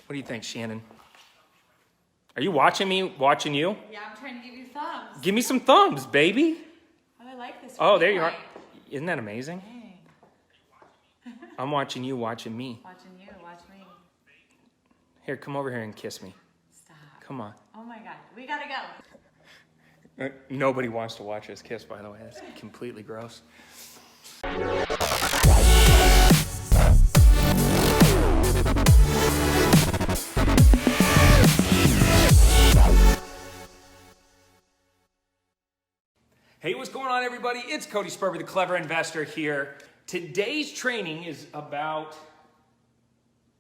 What do you think, Shannon? Are you watching me, watching you? Yeah, I'm trying to give you thumbs. Give me some thumbs, baby. Oh, I like this. Oh, there you are. Light. Isn't that amazing? Dang. I'm watching you, watching me. Watching you, watch me. Here, come over here and kiss me. Stop. Come on. Oh my God, we gotta go. Nobody wants to watch us kiss, by the way. That's completely gross. Hey, what's going on, everybody? It's Cody Sperber, the Clever Investor here. Today's training is about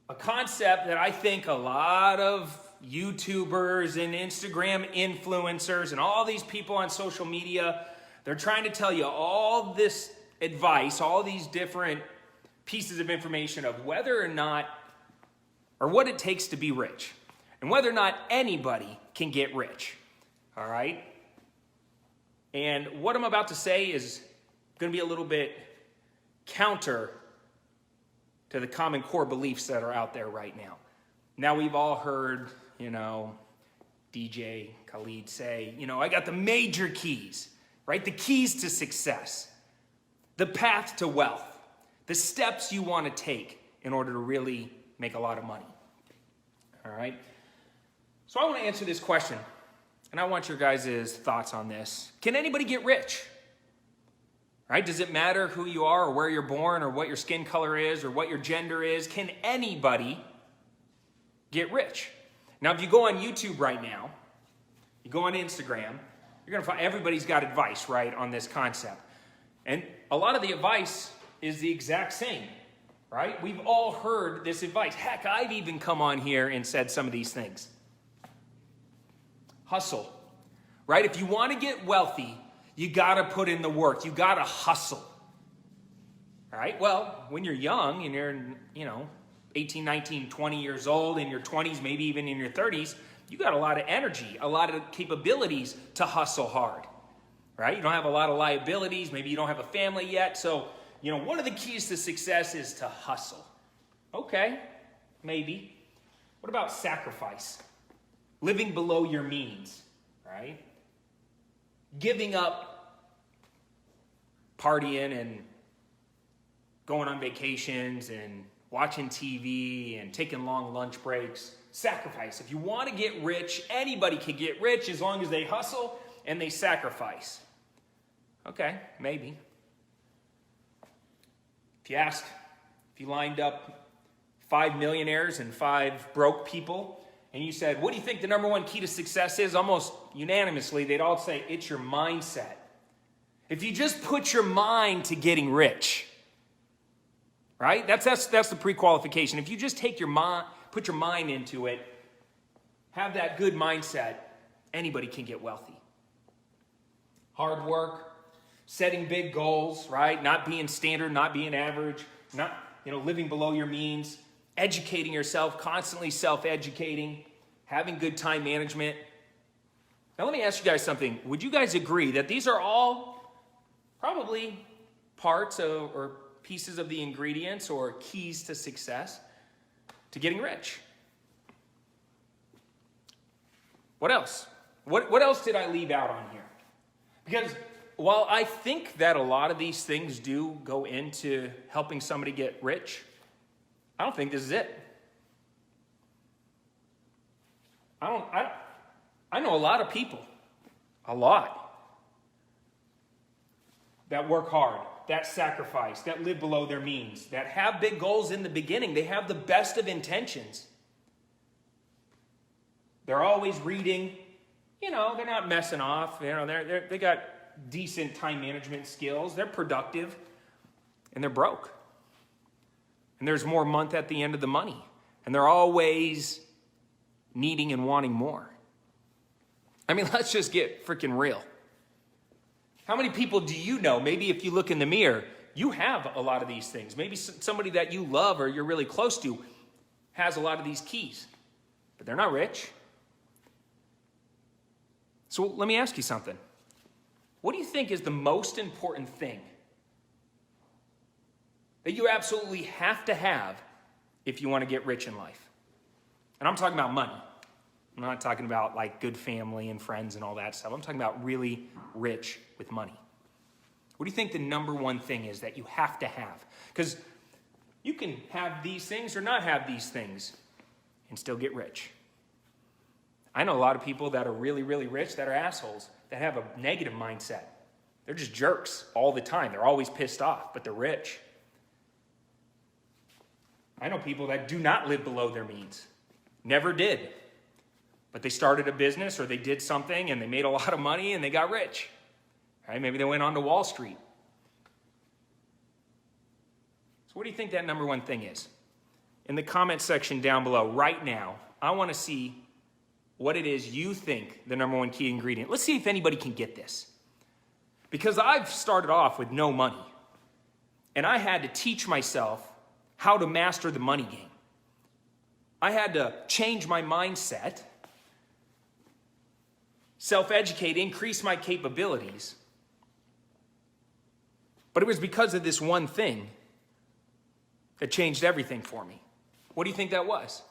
a concept that I think a lot of YouTubers and Instagram influencers and all these people on social media, they're trying to tell you all this advice, all these different pieces of information of whether or not, or what it takes to be rich, and whether or not anybody can get rich, all right? And what I'm about to say is going to be a little bit counter to the common core beliefs that are out there right now. Now, we've all heard, DJ Khaled say, I got the major keys, right? The keys to success, the path to wealth, the steps you want to take in order to really make a lot of money, all right? So I want to answer this question. And I want your guys' thoughts on this. Can anybody get rich? Right? Does it matter who you are or where you're born or what your skin color is or what your gender is? Can anybody get rich? Now, if you go on YouTube right now, you go on Instagram, you're going to find everybody's got advice, right, on this concept. And a lot of the advice is the exact same, right? We've all heard this advice. Heck, I've even come on here and said some of these things. Hustle, right? If you want to get wealthy, you got to put in the work. You got to hustle, all right? Well, when you're young and you're, 18, 19, 20 years old, in your 20s, maybe even in your 30s, you got a lot of energy, a lot of capabilities to hustle hard, right? You don't have a lot of liabilities. Maybe you don't have a family yet. So, one of the keys to success is to hustle. Okay, maybe. What about sacrifice? Living below your means, right? Giving up partying and going on vacations and watching TV and taking long lunch breaks. Sacrifice. If you want to get rich, anybody can get rich as long as they hustle and they sacrifice. Okay, maybe. If you lined up 5 millionaires and 5 broke people, and you said, what do you think the number one key to success is? Almost unanimously, they'd all say, it's your mindset. If you just put your mind to getting rich, right? That's the pre-qualification. If you just take your mind, put your mind into it, have that good mindset, anybody can get wealthy. Hard work, setting big goals, right? Not being standard, not being average, not, living below your means. Educating yourself, constantly self-educating, having good time management. Now let me ask you guys something. Would you guys agree that these are all probably parts of, or pieces of the ingredients or keys to success to getting rich? What else? What else did I leave out on here? Because while I think that a lot of these things do go into helping somebody get rich, I don't think this is it. I know a lot of people, that work hard, that sacrifice, that live below their means, that have big goals in the beginning. They have the best of intentions. They're always reading. They're not messing off. They got decent time management skills. They're productive, and they're broke. And there's more month at the end of the money. And they're always needing and wanting more. I mean, let's just get freaking real. How many people do you know? Maybe if you look in the mirror, you have a lot of these things. Maybe somebody that you love or you're really close to has a lot of these keys. But they're not rich. So let me ask you something. What do you think is the most important thing that you absolutely have to have if you want to get rich in life? And I'm talking about money. I'm not talking about like good family and friends and all that stuff. I'm talking about really rich with money. What do you think the number one thing is that you have to have? Because you can have these things or not have these things and still get rich. I know a lot of people that are really, really rich that are assholes, that have a negative mindset. They're just jerks all the time. They're always pissed off, but they're rich. I know people that do not live below their means. Never did. But they started a business or they did something and they made a lot of money and they got rich. Right? Maybe they went on to Wall Street. So what do you think that number one thing is? In the comment section down below right now, I want to see what it is you think the number one key ingredient. Let's see if anybody can get this. Because I've started off with no money. And I had to teach myself how to master the money game. I had to change my mindset, self-educate, increase my capabilities. But it was because of this one thing that changed everything for me. What do you think that was?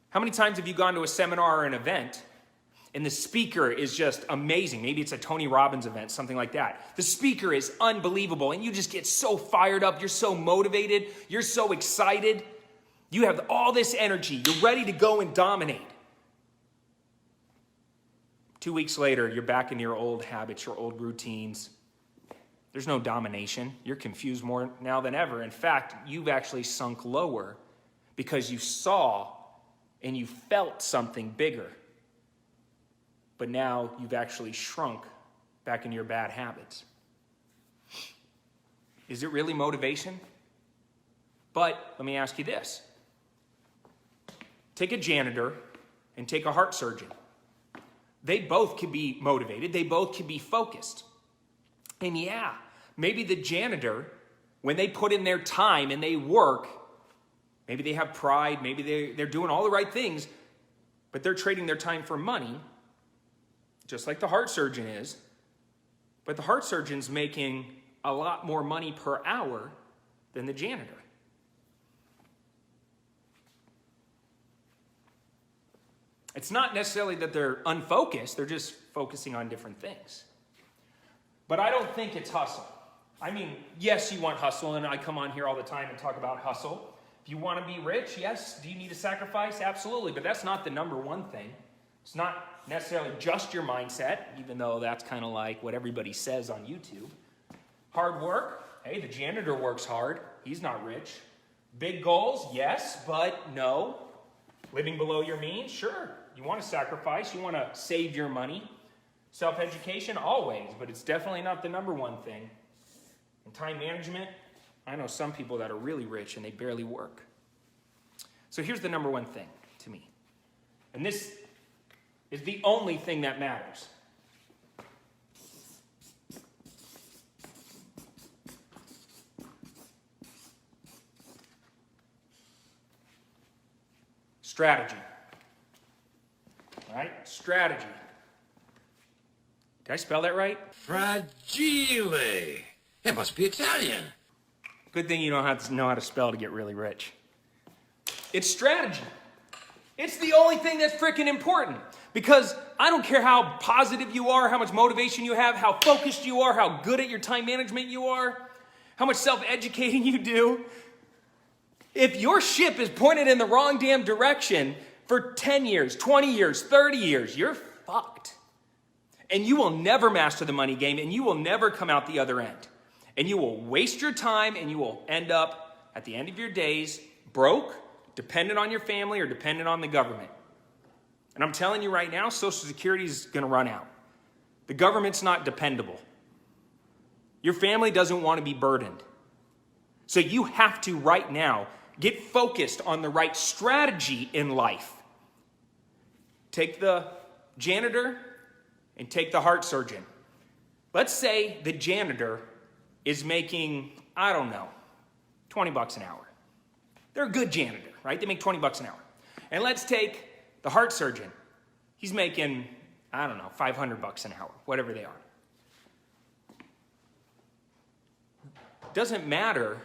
How many times have you gone to a seminar or an event and the speaker is just amazing? Maybe it's a Tony Robbins event, something like that. The speaker is unbelievable and you just get so fired up. You're so motivated. You're so excited. You have all this energy. You're ready to go and dominate. 2 weeks later, you're back in your old habits, your old routines. There's no domination. You're confused more now than ever. In fact, you've actually sunk lower because you saw and you felt something bigger. But now you've actually shrunk back into your bad habits. Is it really motivation? But let me ask you this. Take a janitor and take a heart surgeon. They both could be motivated. They both could be focused. And yeah, maybe the janitor, when they put in their time and they work, maybe they have pride, maybe they're doing all the right things, but they're trading their time for money, just like the heart surgeon is. But the heart surgeon's making a lot more money per hour than the janitor. It's not necessarily that they're unfocused, they're just focusing on different things. But I don't think it's hustle. I mean, yes, you want hustle, and I come on here all the time and talk about hustle. If you want to be rich, yes. Do you need to sacrifice? Absolutely. But that's not the number one thing. It's not necessarily just your mindset, even though that's kind of like what everybody says on YouTube. Hard work. Hey, the janitor works hard. He's not rich. Big goals, yes, but no. Living below your means, sure. You want to sacrifice. You want to save your money. Self-education, always, but it's definitely not the number one thing. And time management, I know some people that are really rich and they barely work. So here's the number one thing to me. And this is the only thing that matters. Strategy. All right? Strategy. Did I spell that right? Fragile. It must be Italian. Good thing you don't have to know how to spell to get really rich. It's strategy. It's the only thing that's freaking important. Because I don't care how positive you are, how much motivation you have, how focused you are, how good at your time management you are, how much self-educating you do. If your ship is pointed in the wrong damn direction for 10 years, 20 years, 30 years, you're fucked. And you will never master the money game, and you will never come out the other end. And you will waste your time, and you will end up, at the end of your days, broke, dependent on your family, or dependent on the government. And I'm telling you right now, Social Security is going to run out. The government's not dependable. Your family doesn't want to be burdened. So you have to, right now, get focused on the right strategy in life. Take the janitor and take the heart surgeon. Let's say the janitor is making, I don't know, 20 bucks an hour. They're a good janitor, right? They make 20 bucks an hour. And let's take the heart surgeon. He's making, I don't know, 500 bucks an hour, whatever they are. Doesn't matter.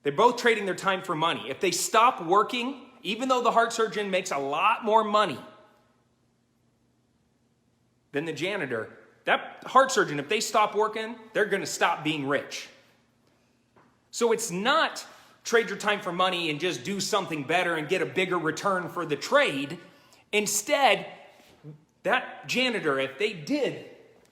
They're both trading their time for money. If they stop working, Even though the heart surgeon makes a lot more money than the janitor, that heart surgeon, if they stop working, they're going to stop being rich. So it's not trade your time for money and just do something better and get a bigger return for the trade. Instead, that janitor, if they did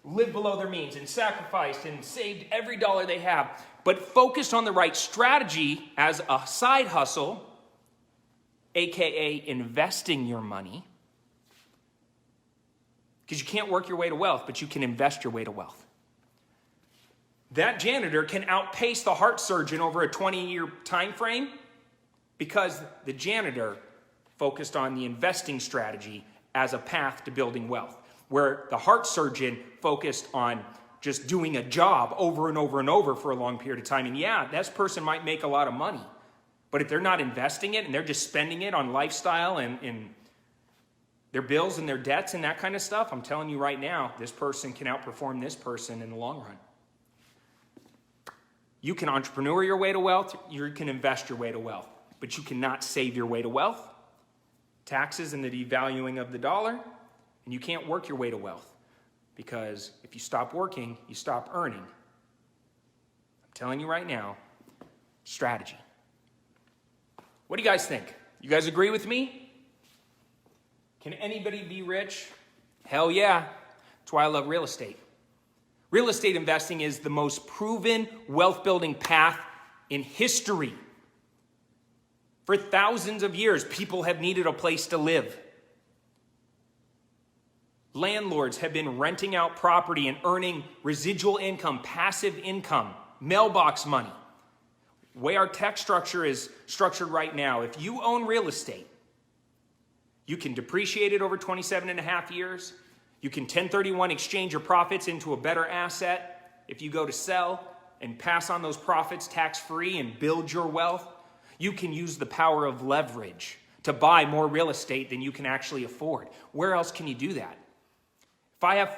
live below their means and sacrificed and saved every dollar they have, but focused on the right strategy as a side hustle, aka investing your money, because you can't work your way to wealth, but you can invest your way to wealth. That janitor can outpace the heart surgeon over a 20-year time frame because the janitor focused on the investing strategy as a path to building wealth, where the heart surgeon focused on just doing a job over and over and over for a long period of time. And yeah, that person might make a lot of money, but if they're not investing it and they're just spending it on lifestyle and their bills and their debts and that kind of stuff, I'm telling you right now, this person can outperform this person in the long run. You can entrepreneur your way to wealth, you can invest your way to wealth, but you cannot save your way to wealth. Taxes and the devaluing of the dollar, and you can't work your way to wealth, because if you stop working, you stop earning. I'm telling you right now, strategy. What do you guys think? You guys agree with me? Can anybody be rich? Hell yeah. That's why I love real estate. Real estate investing is the most proven wealth building path in history. For thousands of years, people have needed a place to live. Landlords have been renting out property and earning residual income, passive income, mailbox money. The way our tax structure is structured right now, if you own real estate, you can depreciate it over 27 and a half years. You can 1031 exchange your profits into a better asset if you go to sell and pass on those profits tax-free and build your wealth. You can use the power of leverage to buy more real estate than you can actually afford. Where else can you do that? If I have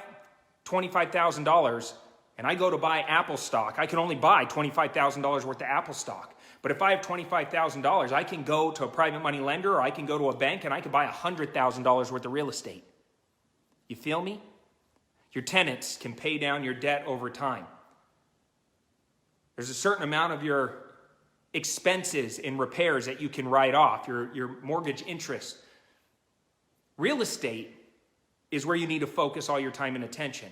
$25,000 and I go to buy Apple stock, I can only buy $25,000 worth of Apple stock. But if I have $25,000, I can go to a private money lender or I can go to a bank and I can buy $100,000 worth of real estate. You feel me? Your tenants can pay down your debt over time. There's a certain amount of your expenses and repairs that you can write off, your mortgage interest. Real estate is where you need to focus all your time and attention.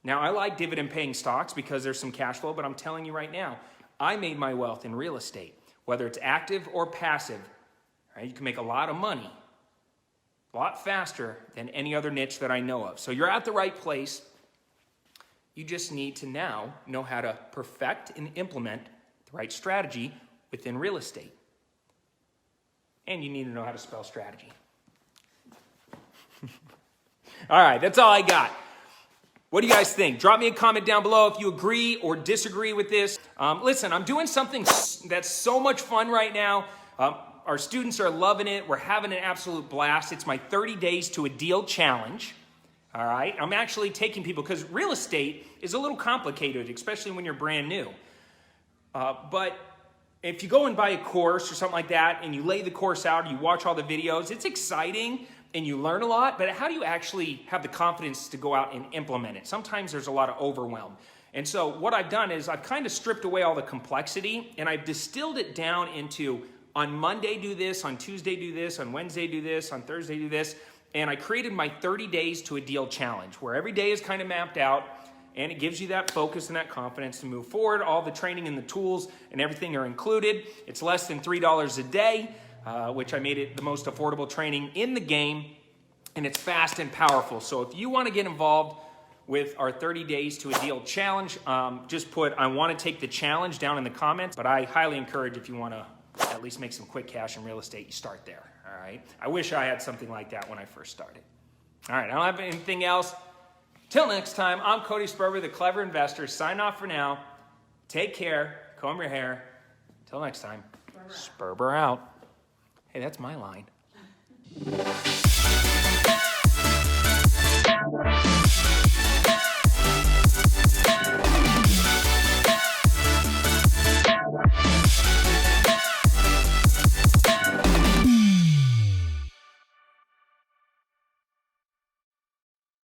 Now, I like dividend-paying stocks because there's some cash flow, but I'm telling you right now, I made my wealth in real estate. Whether it's active or passive, right, you can make a lot of money, a lot faster than any other niche that I know of. So you're at the right place. You just need to now know how to perfect and implement the right strategy within real estate. And you need to know how to spell strategy. All right, that's all I got. What do you guys think? Drop me a comment down below if you agree or disagree with this. Listen, I'm doing something that's so much fun right now. Our students are loving it. We're having an absolute blast. It's my 30 days to a deal challenge. All right. I'm actually taking people because real estate is a little complicated, especially when you're brand new. But if you go and buy a course or something like that and you lay the course out, you watch all the videos, it's exciting and you learn a lot. But how do you actually have the confidence to go out and implement it? Sometimes there's a lot of overwhelm. And so what I've done is I've kind of stripped away all the complexity and I've distilled it down into on Monday do this, on Tuesday do this, on Wednesday do this, on Thursday do this. And I created my 30 days to a deal challenge where every day is kind of mapped out and it gives you that focus and that confidence to move forward. All the training and the tools and everything are included. It's less than $3 a day, which I made it the most affordable training in the game. And it's fast and powerful. So if you want to get involved with our 30 days to a deal challenge, just put, I want to take the challenge down in the comments. But I highly encourage if you want to at least make some quick cash in real estate, you start there. All right. I wish I had something like that when I first started. All right. I don't have anything else. Till next time, I'm Cody Sperber, the Clever Investor. Sign off for now. Take care. Comb your hair. Till next time, Sperber out. Hey, that's my line.